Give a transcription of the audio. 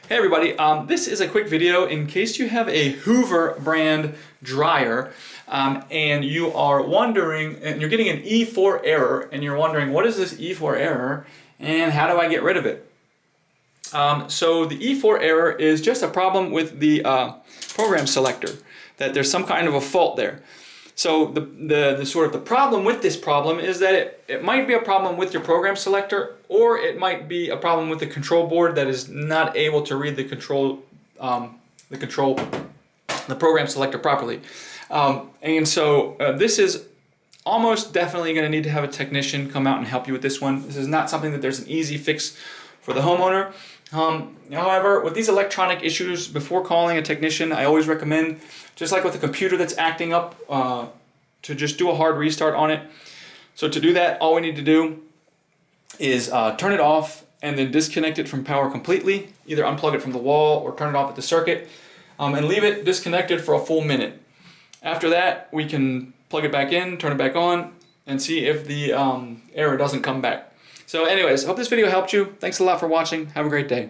Hey everybody, this is a quick video in case you have a Hoover brand dryer and you are wondering, and you're getting an E4 error and you're wondering what is this E4 error and how do I get rid of it? So the E4 error is just a problem with the program selector, that there's some kind of a fault there. So the problem with this problem is that it might be a problem with your program selector, or it might be a problem with the control board that is not able to read the program selector properly. This is almost definitely going to need to have a technician come out and help you with this one. This is not something that there's an easy fix for the homeowner. However, with these electronic issues, before calling a technician, I always recommend, just like with a computer that's acting up, to just do a hard restart on it. So to do that, all we need to do is turn it off and then disconnect it from power completely, either unplug it from the wall or turn it off at the circuit, and leave it disconnected for a full minute. After that, we can plug it back in, turn it back on, and see if the error doesn't come back. So anyways, hope this video helped you. Thanks a lot for watching. Have a great day.